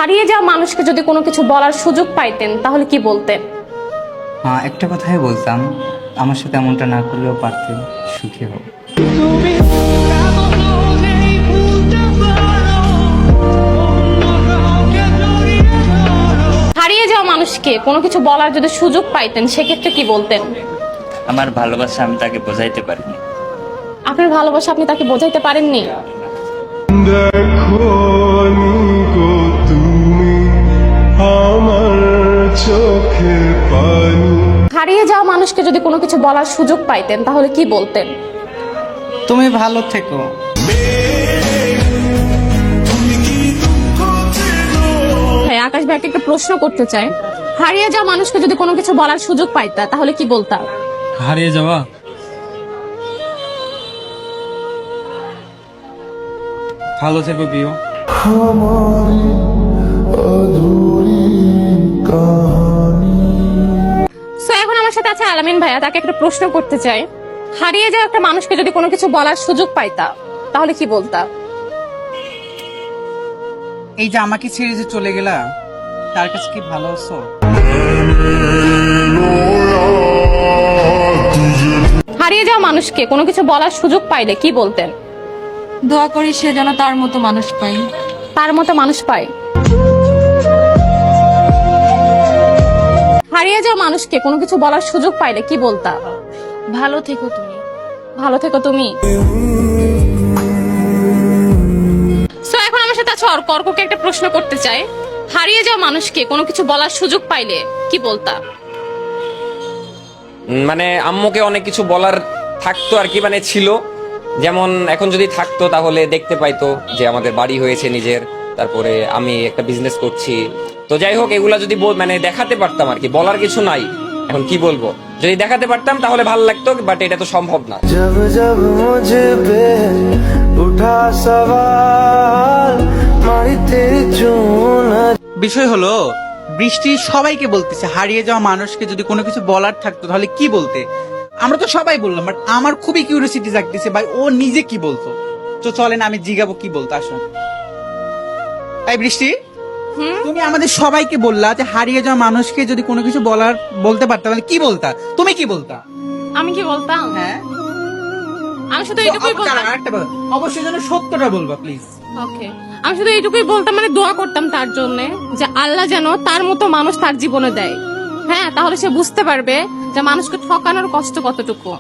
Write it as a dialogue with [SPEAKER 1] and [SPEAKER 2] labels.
[SPEAKER 1] হারিয়ে যাওয়া মানুষকে যদি কোনো কিছু বলার সুযোগ পাইতেন তাহলে কি বলতেন?
[SPEAKER 2] একটা কথাই বলতাম, আমার সাথে এমনটা না করলেও পারতেন, সুখী হোক।
[SPEAKER 1] হারিয়ে যাওয়া মানুষকে কোনো কিছু বলার যদি সুযোগ পাইতেন সেক্ষেত্রে কি বলতেন?
[SPEAKER 3] আমার ভালোবাসা আমি তাকে বোঝাইতে পারিনি।
[SPEAKER 1] আপনার ভালোবাসা আপনি তাকে বোঝাইতে পারেননি?
[SPEAKER 4] দেখো গো তুমি আমার চোখের পানি।
[SPEAKER 1] হারিয়ে যাওয়া মানুষকে যদি কোনো কিছু বলার সুযোগ পাইতেন তাহলে কি বলতেন?
[SPEAKER 2] তুমি ভালো থেকো।
[SPEAKER 1] হ্যাঁ, আকাশ ভাইকে একটা প্রশ্ন করতে চাই। হারিয়ে যাওয়া মানুষকে যদি কোনো কিছু বলার সুযোগ পাইতা তাহলে কি বলতা?
[SPEAKER 5] হারিয়ে যাওয়া ভালো থেকো প্রিয়।
[SPEAKER 1] সো এখন আমার সাথে আছে আলামিন ভাইয়া, তাকে একটা প্রশ্ন করতে চাই। হারিয়ে যাওয়া একটা মানুষকে যদি কোনো কিছু বলার সুযোগ পাইতা তাহলে কি বলতা?
[SPEAKER 2] এই যে আমাকে ছেড়ে যে চলে গেলা, তার কাছে কি ভালো আছো?
[SPEAKER 1] হারিয়ে যাওয়া মানুষকে কোনো কিছু বলার সুযোগ পাইলে কি বলতেন?
[SPEAKER 6] দোয়া করি সে যেন তার মতো মানুষ পায়।
[SPEAKER 1] তার মতো মানুষ পায়। হারিয়ে যাওয়া মানুষকে কোনো কিছু বলার সুযোগ পাইলে কি বলতা?
[SPEAKER 6] ভালো থেকো তুমি।
[SPEAKER 1] ভালো থেকো তুমি। সো এখন আমার সাথে আছে অর্ক। অর্ককে একটা প্রশ্ন করতে চাই। হারিয়ে যাওয়া মানুষকে কোনো কিছু বলার সুযোগ পাইলে কি বলতা?
[SPEAKER 7] মানে আম্মুকে অনেক কিছু বলার থাকতো আর কি, মানে ছিল। যেমন এখন যদি থাকতো তাহলে দেখতে পাইতো যে আমাদের বাড়ি হয়েছে নিজের, তারপরে আমি একটা বিজনেস করছি। তো যাই হোক, এগুলা যদি মানে দেখাতে পারতাম আর কি, বলার কিছু নাই। এখন কি বলবো, যদি দেখাতে পারতাম তাহলে ভালো লাগতো, বাট এটা তো সম্ভব না।
[SPEAKER 4] जब जब मुझे पे उठा सवाल मारी तेरी चून।
[SPEAKER 2] বিষয় হলো, বৃষ্টি সবাইকে বলতেছে হারিয়ে যাওয়া মানুষকে যদি কোনো কিছু বলার থাকতো তাহলে কি বলতে। আমরা তো সবাই বললাম, বাট আমার খুবই কিউরিওসিটি জাগতেছে ভাই, ও নিজে কি বলতো। তো চলেন আমি জিগাবো কি বলতো। আসুন এই বৃষ্টি, তুমি আমাদের সবাইকে বললা যে হারিয়ে যাওয়া মানুষকে যদি কোনো কিছু বলতে পারতা তাহলে কি বলতা, তুমি কি বলতা?
[SPEAKER 1] আমি কি বলতাম?
[SPEAKER 2] হ্যাঁ,
[SPEAKER 1] আমি শুধু এইটুকুই বলতাম।
[SPEAKER 2] আরেকটা কথা, অবশ্যই যেন সত্যটা বলবা প্লিজ।
[SPEAKER 1] ওকে, আমি শুধু এইটুকুই বলতাম, মানে দোয়া করতাম তার জন্য যে আল্লাহ যেন তার মতো মানুষ তার জীবনে দেয়। হ্যাঁ, তাহলে সে বুঝতে পারবে যে মানুষকে ঠকানোর কষ্ট কতটুকু।